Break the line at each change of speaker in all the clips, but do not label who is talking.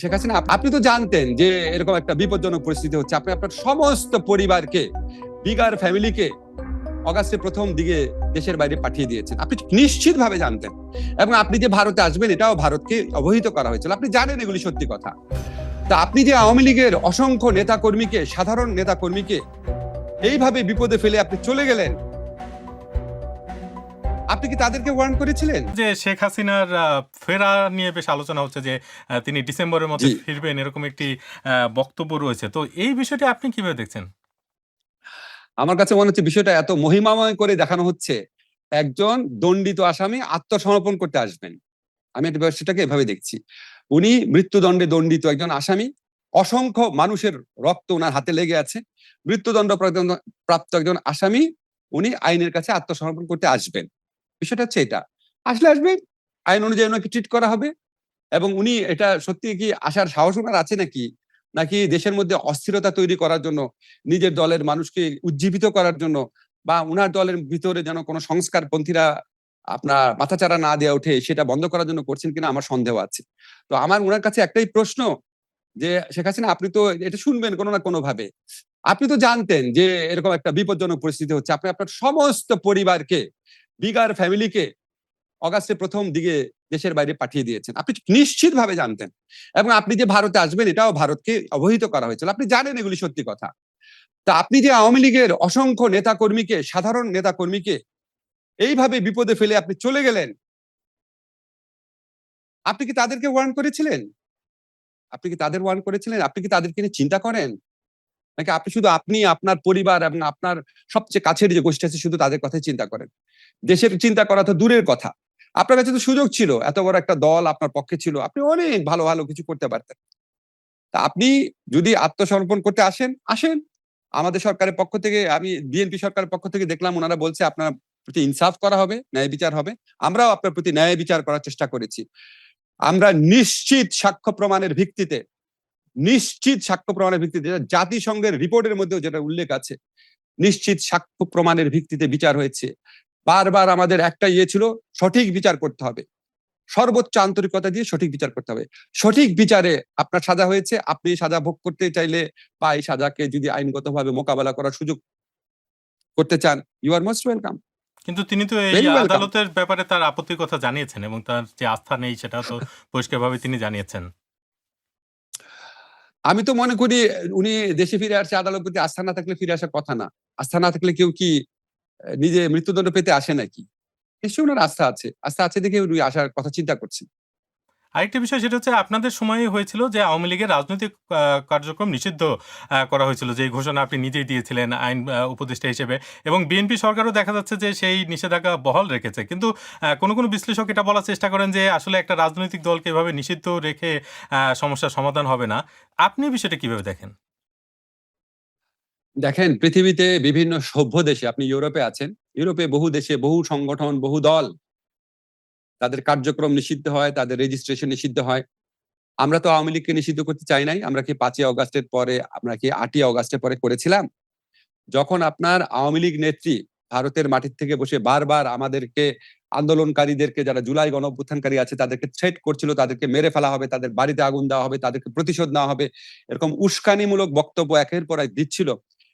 শেখ হাসিনা, আপনি তো জানতেন যে এরকম একটা বিপজ্জনক পরিস্থিতি হচ্ছে। আপনি আপনার সমস্ত পরিবারকে, বিগার ফ্যামিলিকে অগাস্টের প্রথম দিকে দেশের বাইরে পাঠিয়ে দিয়েছেন। আপনি নিশ্চিতভাবে জানতেন, এবং আপনি যে ভারতে আসবেন এটাও ভারতকে অবহিত করা হয়েছিল। আপনি জানেন এগুলি সত্যি কথা। তা আপনি যে আওয়ামী লীগের অসংখ্য নেতা কর্মীকে, সাধারণ নেতা কর্মীকে এইভাবে বিপদে ফেলে আপনি চলে গেলেন, আপনি কি তাদেরকে ওয়ার্ন করেছিলেন?
যে শেখ হাসিনার ফেরা নিয়ে বেশ আলোচনা হচ্ছে যে তিনি ডিসেম্বরের মধ্যে
জি,
ফিরবেন, এরকম একটি বক্তব্য রয়েছে। তো এই বিষয়টি আপনি কিভাবে দেখছেন?
আমার কাছে মনে হচ্ছে বিষয়টা এত মহিমাময় করে দেখানো হচ্ছে। একজন দণ্ডিত আসামি আত্মসমর্পণ করতে আসবেন। আমি এটা বিষয়টাকে এভাবে দেখছি। উনি মৃত্যুদণ্ডে দণ্ডিত একজন আসামি। অসংখ্য মানুষের রক্ত ওনার হাতে লেগে আছে। মৃত্যুদণ্ড প্রাপ্ত একজন আসামি, উনি আইনের কাছে আত্মসমর্পণ করতে আসবেন। বিষয়টা হচ্ছে এটা। আসবে, আইন অনুযায়ী ওনাকে ট্রিট করা হবে। এবং উনি এটা সত্যি কি আসার সাহস ওনার আছে নাকি? নাকি দেশের মধ্যে অস্থিরতা তৈরি করার জন্য, নিজের দলের মানুষকে উজ্জীবিত করার জন্য, বা উনার দলের ভিতরে যেন কোনো সংস্কারপন্থীরা আপনার মাথাচাড়া না দেওয়া ওঠে সেটা বন্ধ করার জন্য করছেন কিনা আমার সন্দেহ আছে। তো আমার উনার কাছে একটাই প্রশ্ন, যে শেখ হাসিনা, আপনি তো এটা শুনবেন কোনো না কোনো ভাবে। আপনি তো জানতেন যে এরকম একটা বিপজ্জনক পরিস্থিতি হচ্ছে। আপনি আপনার সমস্ত পরিবারকে, বিগার ফ্যামিলিকে অগাস্টের প্রথম দিকে দেশের বাইরে পাঠিয়ে দিয়েছেন। আপনি নিশ্চিতভাবে জানতেন, এবং আপনি যে ভারতে আসবেন এটাও ভারতকে অবহিত করা হয়েছিল। আপনি জানেন এগুলি সত্যি কথা। তা আপনি যে আওয়ামী লীগের অসংখ্য নেতা কর্মীকে, সাধারণ নেতা কর্মীকে এইভাবে বিপদে ফেলে আপনি চলে গেলেন, আপনি কি তাদেরকে ওয়ার্ন করেছিলেন? আপনি কি তাদের ওয়ার্ন করেছিলেন? আপনি কি তাদেরকে নিয়ে চিন্তা করেন? নাকি আপনি শুধু আপনি, আপনার পরিবার এবং আপনার সবচেয়ে কাছের যে গোষ্ঠী আছে শুধু তাদের কথাই চিন্তা করেন? দেশের চিন্তা করা তো দূরের কথা। আপনার কাছে তো সুযোগ ছিল, এত বড় একটা দল আপনার পক্ষে ছিল, আপনি অনেক ভালো ভালো কিছু করতে পারতেন। তা আপনি যদি আত্মসমর্পণ করতে আসেন, আসেন। আমাদের সরকারের পক্ষ থেকে, আমি বিএনপি সরকারের পক্ষ থেকে দেখলাম ওনারা বলছে আপনার প্রতি ইনসাফ করা হবে, ন্যায় বিচার হবে। আমরাও আপনার প্রতি ন্যায় বিচার করার চেষ্টা করেছি। আমরা নিশ্চিত সাক্ষ্য প্রমাণের ভিত্তিতে, জাতিসংঘের রিপোর্টের মধ্যেও যেটা উল্লেখ আছে, নিশ্চিত সাক্ষ্য প্রমাণের ভিত্তিতে বিচার হয়েছে। বারবার আমাদের একটা ছিল, সঠিক বিচার করতে হবে, সর্বোচ্চ আন্তরিকতা দিয়ে সঠিক বিচার করতে হবে। সঠিক বিচারে আপনার সাজা হয়েছে, আপনি সাজা ভোগ করতে চাইলে বা এই সাজাকে যদি আইনগতভাবে মোকাবেলা করার সুযোগ করতে চান, ইউ আর মোস্ট ওয়েলকাম।
কিন্তু তিনি তো এই
ভেরি ওয়েলকাম।
আদালতের ব্যাপারে তার আপত্তির কথা জানিয়েছেন, এবং তার যে আস্থা নেই সেটা তো পরিষ্কারভাবে তিনি জানিয়েছেন।
আমি তো মনে করি উনি দেশে ফিরে আসছে, আদালত প্রতি আস্থা না থাকলে ফিরে আসার কথা না। আস্থা না থাকলে কেউ কি নিজে মৃত্যুদণ্ড পেতে আসে নাকি? নিশ্চয়ই ওনার আস্থা আছে। আস্থা আছে দেখে উনি আসার কথা চিন্তা করছেন।
আরেকটা বিষয় সেটা হচ্ছে, আপনাদের সময়ে হয়েছিল যে আওয়ামী লীগের রাজনৈতিক কার্যক্রম নিষিদ্ধ করা হয়েছিল, যে ঘোষণা আপনি নিজেই দিয়েছিলেন আইন উপদেষ্টা হিসেবে, এবং বিএনপি সরকারও দেখা যাচ্ছে যে সেই নিষেধাজ্ঞা বহাল রেখেছে। কিন্তু কোনো বিশ্লেষক এটা বলার চেষ্টা করেন যে আসলে একটা রাজনৈতিক দলকে এভাবে নিষিদ্ধ রেখে সমস্যার সমাধান হবে না। আপনি বিষয়টা কিভাবে দেখেন?
দেখেন, পৃথিবীতে বিভিন্ন সভ্য দেশে, আপনি ইউরোপে আছেন, ইউরোপে বহু দেশে বহু সংগঠন, বহু দল, তাদের কার্যক্রম নিষিদ্ধ হয়, তাদের রেজিস্ট্রেশন নিষিদ্ধ হয়। আমরা তো আওয়ামী লীগকে নিষিদ্ধ করতে চাই নাই। আমরা কি 5ই অগাস্টের পরে, আমরা কি 8ই অগাস্টের পরে করেছিলাম? যখন আপনার আওয়ামী লীগ নেত্রী ভারতের মাটির থেকে বসে বারবার আমাদেরকে, আন্দোলনকারীদেরকে, যারা জুলাই গণঅভ্যুত্থানকারী আছে তাদেরকে থ্রেট করছিল, তাদেরকে মেরে ফেলা হবে, তাদের বাড়িতে আগুন দেওয়া হবে, তাদেরকে প্রতিশোধ নেওয়া হবে, এরকম উস্কানিমূলক বক্তব্য একের পর এক দিচ্ছিল।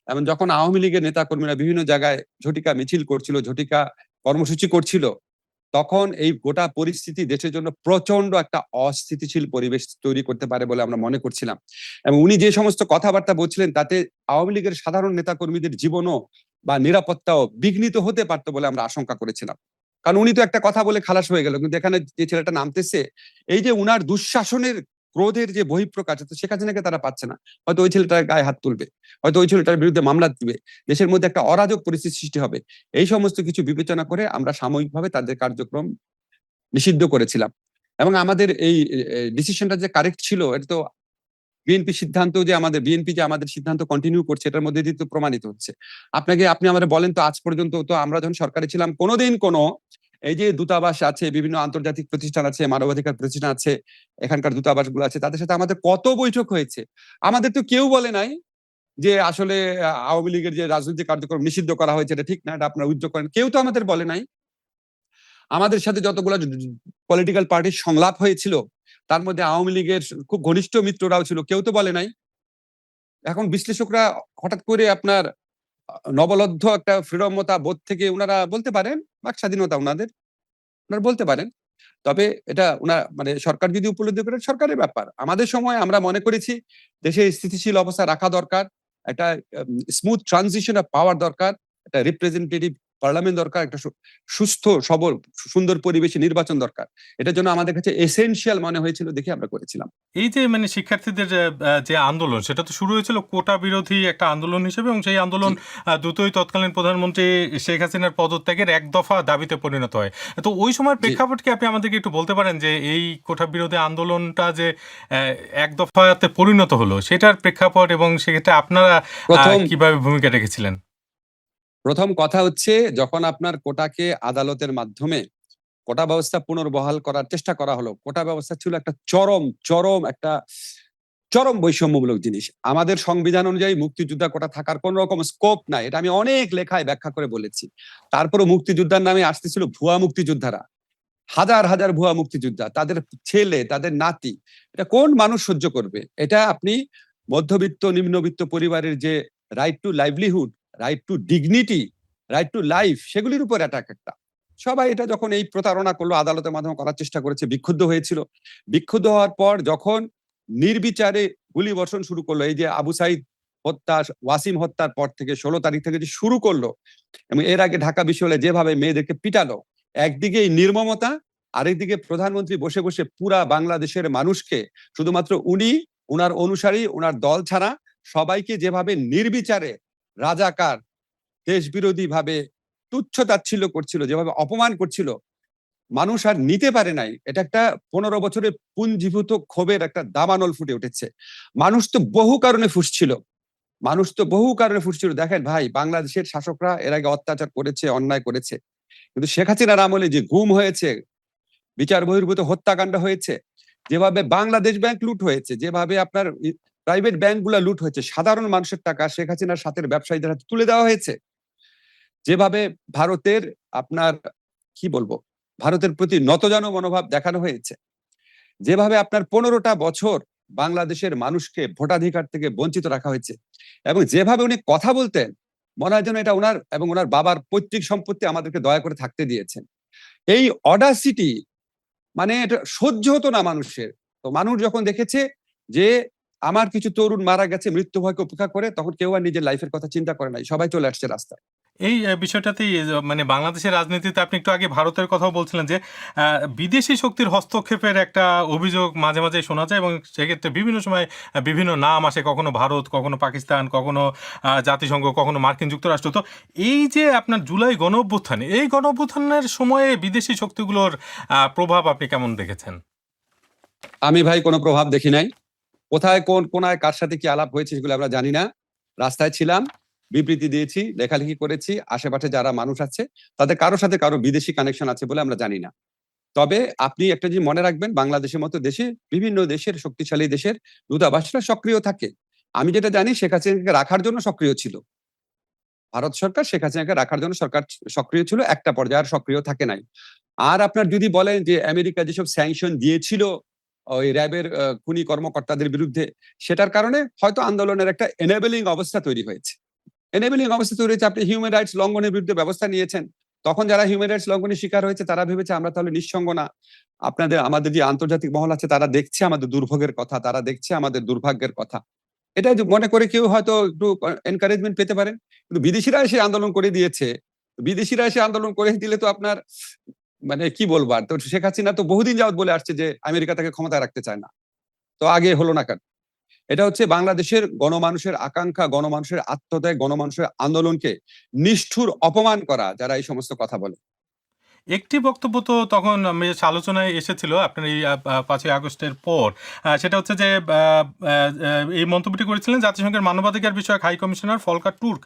এবং যখন আওয়ামী লীগের নেতা কর্মীরা বিভিন্ন জায়গায় ঝটিকা মিছিল করছিল, ঝটিকা কর্মসূচি করছিল, তখন এই গোটা পরিস্থিতি দেশের জন্য প্রচন্ড একটা অস্থিতিশীল পরিবেশ তৈরি করতে পারে বলে আমরা মনে করছিলাম। এবং উনি যে সমস্ত কথাবার্তা বলছিলেন তাতে আওয়ামী লীগের সাধারণ নেতাকর্মীদের জীবনও বা নিরাপত্তাও বিঘ্নিত হতে পারতো বলে আমরা আশঙ্কা করেছিলাম। কারণ উনি তো একটা কথা বলে খালাস হয়ে গেল, কিন্তু এখানে যে ছেলেটা নামতেছে, এই যে উনার দুঃশাসনের, ক্রোধের যে বহিঃপ্রকাশ, শেখ হাসিনাকে তারা পাচ্ছে না। হয়তো ওই ছেলেটার গায়ে হাত তুলবে, হয়তো ওই ছেলেটার বিরুদ্ধে মামলা দিবে, দেশের মধ্যে একটা অরাজক পরিস্থিতি সৃষ্টি হবে। এই সমস্ত কিছু বিবেচনা করে আমরা সাময়িকভাবে তাদের কার্যক্রম নিষিদ্ধ করেছিলাম। এবং আমাদের এই ডিসিশনটা যে কারেক্ট ছিল, এটা তো বিএনপি যে আমাদের সিদ্ধান্ত কন্টিনিউ করছে, এটার মধ্যে দিয়ে তো প্রমাণিত হচ্ছে। আপনি আমাদের বলেন তো, আজ পর্যন্ত তো আমরা যখন সরকারে ছিলাম কোনোদিন কোনো, এই যে দূতাবাস আছে, বিভিন্ন আন্তর্জাতিক প্রতিষ্ঠান আছে, মানবাধিকার প্রতিষ্ঠান আছে, এখানকার দূতাবাস গুলো আছে, তাদের সাথে আমাদের কত বৈঠক হয়েছে। আমাদের তো কেউ বলে নাই যে আসলে আওয়ামী লীগের যে রাজনৈতিক কার্যক্রম নিষিদ্ধ করা হয়েছে এটা ঠিক না, এটা আপনারা উদ্যোগ করেন, কেউ তো আমাদের বলে নাই। আমাদের সাথে যতগুলো পলিটিক্যাল পার্টির সংলাপ হয়েছিল তার মধ্যে আওয়ামী লীগের খুব ঘনিষ্ঠ মিত্ররাও ছিল, কেউ তো বলে নাই। এখন বিশ্লেষকরা হঠাৎ করে আপনার নবলব্ধ একটা ফ্রিডমতা বোধ থেকে ওনারা বলতে পারেন, বাক স্বাধীনতা ওনাদের, ওনারা বলতে পারেন। তবে এটা মানে সরকার যদি উপলব্ধি করে সরকারের ব্যাপার। আমাদের সময় আমরা মনে করেছি দেশে স্থিতিশীল অবস্থা রাখা দরকার, একটা স্মুথ ট্রানজিশন অফ পাওয়ার দরকার, একটা রিপ্রেজেন্টেটিভ পার্লামেন্ট দরকার, একটা সুস্থ সবল সুন্দর পরিবেশে নির্বাচন দরকার। এটার জন্য আমাদের কাছে এসেনশিয়াল মনে হয়েছিল দেখে আমরা করেছিলাম।
এই যে মানে শিক্ষার্থীদের যে আন্দোলন, সেটা তো শুরু হয়েছিল কোটা বিরোধী একটা আন্দোলন হিসেবে, এবং সেই আন্দোলন দ্রুতই তৎকালীন প্রধানমন্ত্রী শেখ হাসিনার পদত্যাগের এক দফা দাবিতে পরিণত হয়। তো ওই সময়ের প্রেক্ষাপট কি আপনি আমাদেরকে একটু বলতে পারেন যে এই কোটা বিরোধী আন্দোলনটা যে এক দফাতে পরিণত হলো, সেটার প্রেক্ষাপট এবং সেক্ষেত্রে আপনারা কিভাবে ভূমিকা রেখেছিলেন?
প্রথম কথা হচ্ছে, যখন আপনার কোটাকে আদালতের মাধ্যমে কোটা ব্যবস্থা পুনর্বহাল করার চেষ্টা করা হলো, কোটা ব্যবস্থা ছিল একটা চরম বৈষম্যমূলক জিনিস। আমাদের সংবিধান অনুযায়ী মুক্তিযোদ্ধা কোটা থাকার কোন রকম স্কোপ নাই, এটা আমি অনেক লেখায় ব্যাখ্যা করে বলেছি। তারপরে মুক্তিযোদ্ধার নামে আসতেছিল ভুয়া মুক্তিযোদ্ধারা, হাজার হাজার ভুয়া মুক্তিযোদ্ধা, তাদের ছেলে, তাদের নাতি। এটা কোন মানুষ সহ্য করবে? এটা আপনি মধ্যবিত্ত নিম্নবিত্ত পরিবারের যে right two livelihood, right two dignity, right to life, সেগুলির উপর অ্যাটাক একটা। সবাই এটা যখন এই প্রতারণা করলো, আদালতের মাধ্যমে করার চেষ্টা করেছে, বিক্ষুব্ধ হয়েছিল। বিক্ষুব্ধ হওয়ার পর যখন নির্বিচারে গুলি বর্ষণ শুরু করলো, এই যে আবু সাইদ হত্যা, ওয়াসিম হত্যার পর থেকে 16 তারিখ থেকে যে শুরু করলো, এবং এর আগে ঢাকা বিশ্ববিদ্যালয়ে যেভাবে মেয়েদেরকে পিটালো, একদিকে এই নির্মমতা, আরেকদিকে প্রধানমন্ত্রী বসে বসে পুরা বাংলাদেশের মানুষকে, শুধুমাত্র উনি, উনার অনুসারী, উনার দল ছাড়া সবাইকে যেভাবে নির্বিচারে রাজাকার, দেশ বিরোধী ভাবে তুচ্ছ-তাচ্ছিল্য করছিল, যেভাবে অপমান করছিল, মানুষ আর নিতে পারে নাই। এটা একটা 15 বছরের পুঞ্জীভূত ক্ষোভের একটা দাবানল ফুটে উঠেছে। মানুষ তো বহু কারণে ফুসছিল। দেখেন ভাই, বাংলাদেশের শাসকরা এর আগে অত্যাচার করেছে, অন্যায় করেছে, কিন্তু শেখ হাসিনার আমলে যে গুম হয়েছে, বিচার বহির্ভূত হত্যাকাণ্ড হয়েছে, যেভাবে বাংলাদেশ ব্যাংক লুট হয়েছে, যেভাবে আপনার প্রাইভেট ব্যাংকগুলো লুট হয়েছে, সাধারণ মানুষের টাকা শেখ হাসিনার সাথে ব্যবসায়ীদের হাতে তুলে দেওয়া হয়েছে, যেভাবে ভারতের আপনার কি বলবো, ভারতের প্রতি নতজানু মনোভাব দেখানো হয়েছে, যেভাবে আপনার 15টা বছর বাংলাদেশের মানুষকে ভোটাধিকার থেকে বঞ্চিত রাখা হয়েছে, এবং যেভাবে উনি কথা বলতেন, মনে হয় যেন এটা ওনার এবং ওনার বাবার পৈতৃক সম্পত্তি, আমাদেরকে দয়া করে থাকতে দিয়েছেন। এই অডাসিটি মানে এটা সহ্য হতো না মানুষের। তো মানুষ যখন দেখেছে যে আমার কিছু তরুণ মারা গেছে মৃত্যু ভয়কে উপেক্ষা করে, তখন কেউ আর নিজের লাইফের কথা চিন্তা করে নাই, সবাই চলে আসছে রাস্তায়।
এই বিষয়টাতেই মানে বাংলাদেশের রাজনীতিতে আপনি একটু আগে ভারতের কথাও বলছিলেন যে বিদেশি শক্তির হস্তক্ষেপের একটা অভিযোগ মাঝে মাঝে শোনা যায়, এবং সেক্ষেত্রে বিভিন্ন সময় বিভিন্ন নাম আসে, কখনো ভারত, কখনো পাকিস্তান, কখনো জাতিসংঘ, কখনো মার্কিন যুক্তরাষ্ট্র। তো এই যে আপনার জুলাই গণঅভ্যুত্থান, এই গণঅভ্যুত্থানের সময়ে বিদেশি শক্তিগুলোর প্রভাব আপনি কেমন দেখেছেন?
আমি ভাই কোনো প্রভাব দেখি নাই। কোথায় কোন কোনায় কার সাথে কি আলাপ হয়েছে সেগুলো আমরা জানি না। রাস্তায় ছিলাম, বিবৃতি দিয়েছি, লেখালেখি করেছি, আশেপাশে যারা মানুষ আছে তাদের কারোর সাথে কারো বিদেশি কানেকশন আছে বলে আমরা জানি না। তবে আপনি একটা জিনিস মনে রাখবেন, বাংলাদেশের মতো দেশে বিভিন্ন দেশের শক্তিশালী দেশের দূতাবাসরা সক্রিয় থাকে। আমি যেটা জানি, শেখ হাসিনাকে রাখার জন্য সক্রিয় ছিল ভারত সরকার, শেখ হাসিনাকে রাখার জন্য সরকার সক্রিয় ছিল, একটা পর্যায়ে আর সক্রিয় থাকে নাই। আর আপনার যদি বলেন যে আমেরিকা যেসব স্যাংশন দিয়েছিল ওই র্যাবের খুনি কর্মকর্তাদের বিরুদ্ধে, সেটার কারণে হয়তো আন্দোলনের একটা এনেবলিং অবস্থা তৈরি হয়েছে। আপনি হিউম্যান রাইটস লঙ্ঘনের বিরুদ্ধে ব্যবস্থা নিয়েছেন, তখন যারা হিউম্যান রাইটস লঙ্ঘনের শিকার হয়েছে তারা ভেবেছে আমরা তাহলে নিঃসঙ্গ না। আমাদের যে আন্তর্জাতিক মহল আছে তারা দেখছে আমাদের দুর্ভোগের কথা, তারা দেখছে আমাদের দুর্ভাগ্যের কথা, এটা মনে করে কেউ হয়তো একটু এনকারেজমেন্ট পেতে পারেন। কিন্তু বিদেশিরা এসে আন্দোলন করে দিয়েছে, বিদেশিরা এসে আন্দোলন করে দিলে তো আপনার মানে কি বলবো, আর তো শেখ হাসিনা তো বহুদিন যাবত বলে আসছে যে আমেরিকা তাকে ক্ষমতায় রাখতে চায় না, তো আগে হলো না কেন? এটা হচ্ছে বাংলাদেশের গণমানুষের আকাঙ্ক্ষা, গণমানুষের আত্মত্যাগ, গণমানুষের আন্দোলনকে নিষ্ঠুর অপমান করা যারা এই সমস্ত কথা বলে।
একটি বক্তব্য তো তখন বেশ আলোচনায় এসেছিল আপনার এই 5ই আগস্টের পর। সেটা হচ্ছে যে এই মন্তব্যটি করেছিলেন জাতিসংঘের মানবাধিকার বিষয়ক হাই কমিশনার ফলকার তুর্ক।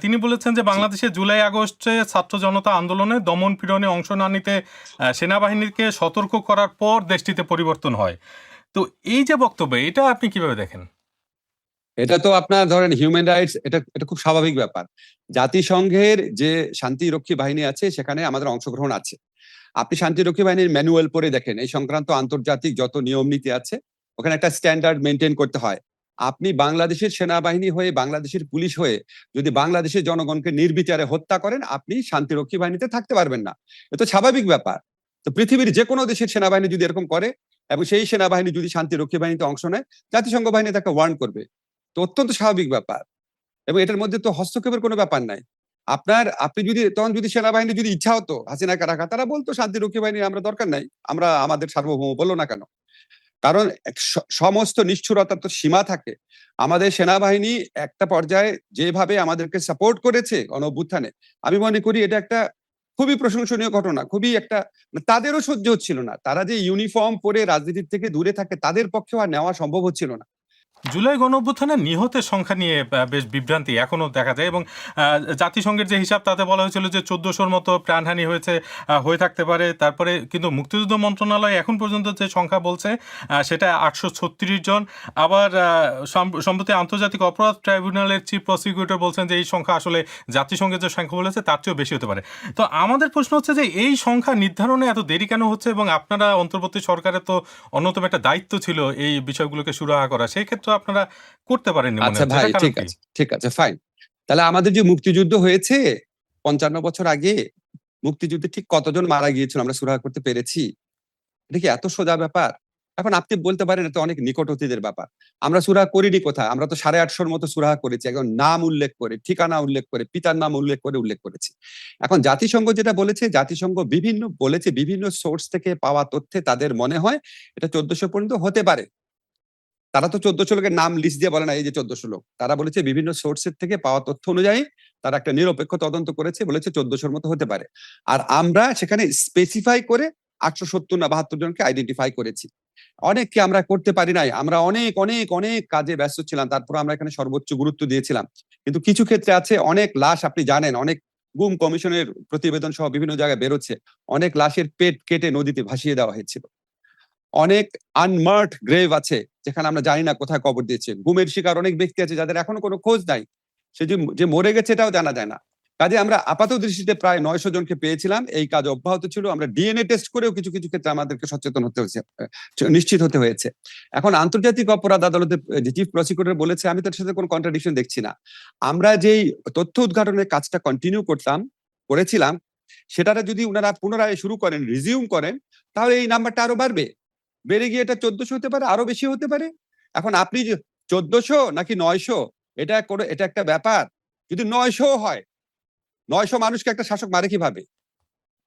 তিনি বলেছেন যে বাংলাদেশে জুলাই আগস্টে ছাত্র জনতা আন্দোলনে দমন পীড়নে অংশ না নিতে সেনাবাহিনীকে সতর্ক করার পর দেশটিতে পরিবর্তন হয়। তো এই যে বক্তব্য, এটা আপনি কিভাবে দেখেন?
এটা তো আপনার ধরেন হিউম্যান রাইটস, এটা খুব স্বাভাবিক ব্যাপার। জাতিসংঘের যে শান্তিরক্ষী বাহিনী আছে সেখানে আমাদের অংশগ্রহণ আছে। আপনি শান্তিরক্ষী বাহিনীর ম্যানুয়াল পড়ে দেখেন, এই সংক্রান্ত আন্তর্জাতিক যত নিয়ম নীতি আছে ওখানে একটা স্ট্যান্ডার্ড মেনটেন করতে হয়। আপনি বাংলাদেশের সেনাবাহিনী হয়ে, বাংলাদেশের পুলিশ হয়ে যদি বাংলাদেশের জনগণকে নির্বিচারে হত্যা করেন, আপনি শান্তিরক্ষী বাহিনীতে থাকতে পারবেন না। এটা স্বাভাবিক ব্যাপার। তো পৃথিবীর যে কোনো দেশের সেনাবাহিনী যদি এরকম করে এবং সেই সেনাবাহিনী যদি শান্তিরক্ষী বাহিনীতে অংশ নেয়, জাতিসংঘ বাহিনী তাকে ওয়ার্ন করবে। তো অত্যন্ত স্বাভাবিক ব্যাপার, এবং এটার মধ্যে তো হস্তক্ষেপের কোনো ব্যাপার নাই। আপনি যদি তখন যদি সেনাবাহিনী যদি ইচ্ছা হতো হাসিনাকে রাখা, তারা বলতো শান্তিরক্ষী বাহিনী আমরা দরকার নাই, আমরা আমাদের সার্বভৌম বললো না কেন? কারণ সমস্ত নিষ্ঠুরতার তো সীমা থাকে। আমাদের সেনাবাহিনী একটা পর্যায়ে যেভাবে আমাদেরকে সাপোর্ট করেছে গণঅভ্যুত্থানে, আমি মনে করি এটা একটা খুবই প্রশংসনীয় ঘটনা। খুবই একটা, তাদেরও সহ্য হচ্ছিল না, তারা যে ইউনিফর্ম পরে রাজনীতির থেকে দূরে থাকে তাদের পক্ষেও আর নেওয়া সম্ভব হচ্ছিল না।
জুলাই গণঅভ্যুত্থানে নিহতের সংখ্যা নিয়ে বেশ বিভ্রান্তি এখনো দেখা যায়, এবং জাতিসংঘের যে হিসাব তাতে বলা হয়েছিল যে ১৪০০-র মতো প্রাণহানি হয়েছে, হয়ে থাকতে পারে। তারপরে কিন্তু মুক্তিযুদ্ধ মন্ত্রণালয় এখন পর্যন্ত যে সংখ্যা বলছে সেটা ৮৩৬ জন। আবার সম্প্রতি আন্তর্জাতিক অপরাধ ট্রাইব্যুনালের চিফ প্রসিকিউটর বলছেন যে এই সংখ্যা আসলে জাতিসংঘের যে সংখ্যা বলেছে তার চেয়েও বেশি হতে পারে। তো আমাদের প্রশ্ন হচ্ছে যে এই সংখ্যা নির্ধারণে এত দেরি কেন হচ্ছে, এবং আপনারা অন্তর্বর্তী সরকারের তো অন্যতম একটা দায়িত্ব ছিল এই বিষয়গুলোকে সুরাহা করা, সেই ক্ষেত্রে আপনারা করতে পারেননি মনে
আচ্ছা
হচ্ছে।
ভাই,
এটার কারণ
ঠিক
কি?
আছে, ঠিক আছে, ফাইন। তাহলে আমাদের যে মুক্তিযুদ্ধ হয়েছে ৫৫ বছর আগে, মুক্তিযুদ্ধে ঠিক কতজন মারা গিয়েছিল আমরা সুরাহা করতে পেরেছি? এটা কি এত সোজা ব্যাপার? এখন আপনি বলতে পারেন এটা অনেক নিকট অতীতের ব্যাপার। আমরা সুরাহা করিনি কোথায়? আমরা তো ৮৫০ মতো সুরাহা করেছি, একদম নাম উল্লেখ করে, ঠিকানা উল্লেখ করে, পিতার নাম উল্লেখ করেছি। এখন জাতিসংঘ যেটা বলেছে, জাতিসংঘ বিভিন্ন সোর্স থেকে পাওয়া তথ্যে তাদের মনে হয় এটা ১৪০০ পর্যন্ত হতে পারে। তারা তো ১৪০০ লোকের নাম লিস্ট দিয়ে বলে না এই যে ১৪০০ লোক। তারা বলেছে বিভিন্ন সোর্সের থেকে পাওয়া তথ্য অনুযায়ী তারা একটা নিরপেক্ষ তদন্ত করেছে, বলেছে ১৪০০-র মতো হতে পারে। আর আমরা সেখানে স্পেসিফাই করে ৮৭০ না ৭২ জনকে আইডেন্টিফাই করেছি। অনেককে আমরা করতে পারি নাই। আমরা অনেক অনেক অনেক কাজে ব্যস্ত ছিলাম। তারপর আমরা এখানে সর্বোচ্চ গুরুত্ব দিয়েছিলাম। কিন্তু কিছু ক্ষেত্রে আছে অনেক লাশ, আপনি জানেন, অনেক গুম কমিশনের প্রতিবেদন সহ বিভিন্ন জায়গায় বেরোচ্ছে। অনেক লাশের পেট কেটে নদীতে ভাসিয়ে দেওয়া হয়েছিল। অনেক আনমার্কড গ্রেভ আছে যেখানে আমরা জানি না কোথায় কবর দিয়েছে। গুমের শিকার অনেক ব্যক্তি আছে যাদের এখনো কোনো খোঁজ নাই। সে যে মরে গেছে এটাও জানা যায় না। কাজে আমরা আপাত দৃষ্টিতে প্রায় ৯০০ জনকে পেয়েছিলাম। এই কাজ অব্যাহত ছিল। আমরা ডিএনএ টেস্ট করেও কিছু কিছু ক্ষেত্রে আমাদেরকে সচেতন হতে হয়েছে, নিশ্চিত হতে হয়েছে। এখন আন্তর্জাতিক অপরাধ আদালতে যে চিফ প্রসিকিউটর বলেছে, আমি তার সাথে কোনো কন্ট্রাডিকশন দেখছি না। আমরা যেই তথ্য উদ্ঘাটনের কাজটা কন্টিনিউ করেছিলাম, সেটারে যদি উনারা পুনরায় শুরু করেন, রিজিউম করেন, তাহলে এই নাম্বারটা আরো বাড়বে। বেড়ে গিয়ে এটা ১৪০০ হতে পারে, আরো বেশি হতে পারে। এখন আপনি যে ১৪০০ নাকি ৯০০, এটা একটা ব্যাপার। যদি ৯০০ হয়, ৯০০ মানুষকে একটা শাসক মারে কিভাবে?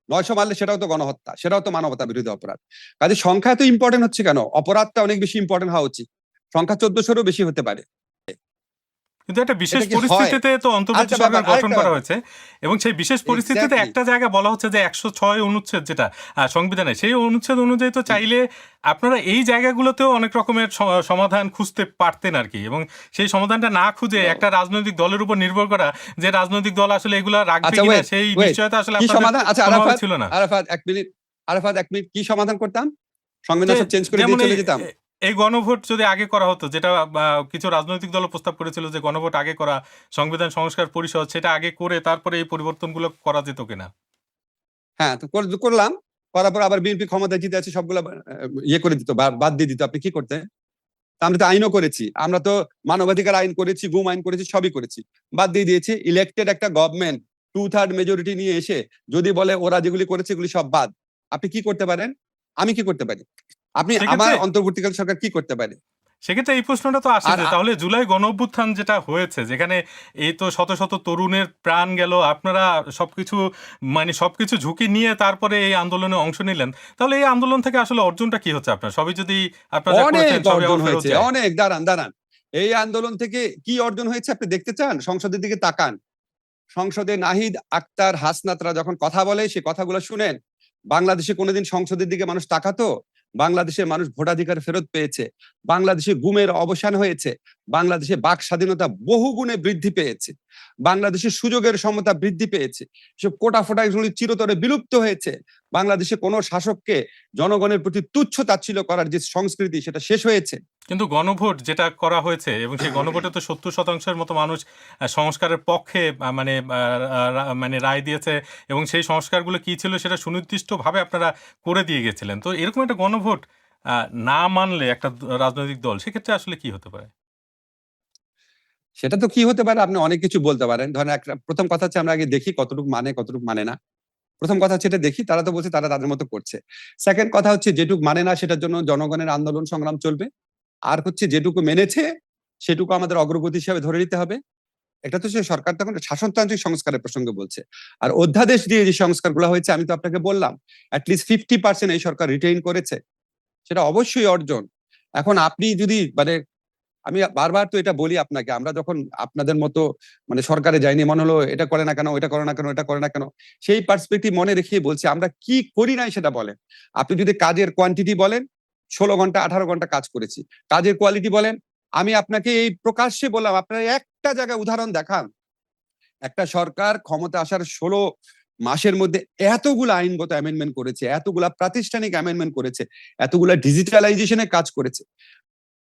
৯০০ মারলে সেটাও তো গণহত্যা, সেটাও তো মানবতা বিরোধী অপরাধ। কাজে সংখ্যা তো ইম্পর্টেন্ট হচ্ছে কেন? অপরাধটা অনেক বেশি ইম্পর্টেন্ট হওয়া উচিত। সংখ্যা ১৪০০-রও বেশি হতে পারে।
কিন্তু একটা বিশেষ
এটা কি হয়?
পরিস্থিতিতে তো অন্তর্বর্তী সরকার গঠন করা হয়েছে, এবং সেই বিশেষ পরিস্থিতিতে
এক্সাক্টলি।
একটা জায়গায় বলা হচ্ছে যে ১০৬ অনুচ্ছেদ যেটা সংবিধানে, সেই অনুচ্ছেদ অনুযায়ী তো চাইলে আপনারা এই জায়গাগুলোতেও অনেক রকমের সমাধান খুঁজতে পারতেন আর কি, এবং সেই সমাধানটা না খুঁজে একটা রাজনৈতিক দলের উপর নির্ভর করা, যে রাজনৈতিক দল আসলে এগুলা রাখবে
আচ্ছা,
কিনা
ওয়েট,
সেই
ওয়েট।
নিশ্চয়তা আসলে
কি
আপনাদের
সমাধান? আচ্ছা,
কোনোভাবে ছিল না।
আরাফাত ১ মিনিট। আরাফাত ১ মিনিট, কি সমাধান করতাম? সংবিধান
যে
সব চেঞ্জ করে
যেমন
দিয়ে চলে যেতাম?
এই গণভোট যদি আগে করা হতো, যেটা কিছু রাজনৈতিক দল প্রস্তাব করেছিল যে গণভোট আগে করা, সংবিধান সংস্কার পরিষদ সেটা আগে করে তারপরে এই পরিবর্তনগুলো করা যেত কিনা?
হ্যাঁ, তো করলাম। করার পর আবার বিএনপি ক্ষমতায় জিতে আছে, সবগুলা ইয়ে করে দিত, বাদ দিয়ে দিত। আপনি কি করতেন? আমরা তো আইনও করেছি, আমরা তো মানবাধিকার আইন করেছি, গুম আইন করেছি, সবই করেছি, বাদ দিয়ে দিয়েছি। ইলেক্টেড একটা গভর্নমেন্ট 2/3 মেজরিটি নিয়ে এসে যদি বলে ওরা যেগুলি করেছে এগুলি সব বাদ, আপনি কি করতে পারেন? আমি কি করতে পারি? আপনি আমার
সেক্ষেত্রে
অন্তর্বর্তীকালীন সরকার কি করতে পারে?
সেক্ষেত্রে এই প্রশ্নটা তো আসে
আর
যে তাহলে জুলাই গণঅভ্যুত্থান যেটা হয়েছে, যেখানে এই তো শত শত তরুণের প্রাণ গেল, আপনারা সবকিছু মানে সবকিছু ঝুঁকি নিয়ে তারপরে এই আন্দোলনে অংশ নিলেন, তাহলে এই আন্দোলন থেকে আসলে অর্জনটা কি হচ্ছে আপনার? সবই যদি আপনারা যা
অনেক
করেছেন সবই
অর্জন
আবার ফেরত
হয়েছে,
যায়।
অনেক। দাঁড়ান। এই আন্দোলন থেকে কি অর্জন হয়েছে আপনি দেখতে চান? সংসদের দিকে তাকান। সংসদে নাহিদ আক্তার, হাসনাতরা যখন কথা বলে, সে কথাগুলো শুনেন। বাংলাদেশে কোনোদিন সংসদের দিকে মানুষ তাকাতো? বাংলাদেশের মানুষ ভোটাধিকার ফেরত পেয়েছে। বাংলাদেশে গুমের অবসান হয়েছে। বাংলাদেশে বাক স্বাধীনতা বহু গুণে বৃদ্ধি পেয়েছে, বাংলাদেশের সুযোগের সমতা বৃদ্ধি পেয়েছে, সব কোটা ফোটা এগুলি চিরতরে বিলুপ্ত হয়েছে, বাংলাদেশে কোনো শাসককে জনগণের প্রতি তুচ্ছ তাচ্ছিল্য করার যে সংস্কৃতি সেটা শেষ হয়েছে।
কিন্তু গণভোট যেটা করা হয়েছে এবং সেই গণভোটে তো 70% মতো মানুষ সংস্কারের পক্ষে মানে রায় দিয়েছে এবং সেই সংস্কারগুলো কি ছিল সেটা সুনির্দিষ্টভাবে আপনারা করে দিয়ে গেছিলেন। তো এরকম একটা গণভোট না মানলে একটা রাজনৈতিক দল সেক্ষেত্রে আসলে কি হতে পারে?
সেটা তো কি হতে পারে, আপনি অনেক কিছু বলতে পারেন। ধরেন একটা প্রথম কথা হচ্ছে আমরা আগে দেখি কতটুকু মানে কতটুকু মানে না। প্রথম কথা হচ্ছে এটা দেখি, তারা তো বলছে তারা তাদের মতো করছে। সেকেন্ড কথা হচ্ছে যেটুকু মানে না সেটার জন্য জনগণের আন্দোলন সংগ্রাম চলবে। আর হচ্ছে যেটুকু মেনেছে সেটুকু আমাদের অগ্রগতি হিসাবে ধরে নিতে হবে। এটা তো সে সরকার তখন শাসনতান্ত্রিক সংস্কারের প্রসঙ্গে বলছে। আর অধ্যাদেশ দিয়ে যে সংস্কারগুলো হয়েছে আমি তো আপনাকে বললাম অ্যাটলিস্ট 50% এই সরকার রিটেইন করেছে, সেটা অবশ্যই অর্জন। এখন আপনি যদি মানে আমি বারবার তো এটা বলি আপনাকে, আমরা যখন আপনাদের মতো মানে সরকারে যাইনি মনে হলো এটা করে না কেন, এটা করে না কেন, এটা করে না কেন, সেই পার্সপেক্টিভ মনে রেখেই বলছি আমরা কি করি নাই সেটা বলেন। আপনি যদি কাজের কোয়ান্টিটি বলেন 16 ঘন্টা 18 ঘন্টা কাজ করেছি, কাজের কোয়ালিটি বলেন, আমি আপনাকে এই প্রকাশ্যে বললাম আপনারা একটা জায়গায় উদাহরণ দেখান একটা সরকার ক্ষমতা আসার 16 মাসের মধ্যে এতগুলা আইনগত অ্যামেন্ডমেন্ট করেছে, এতগুলা প্রাতিষ্ঠানিক অ্যামেন্ডমেন্ট করেছে, এতগুলা ডিজিটালাইজেশনে কাজ করেছে।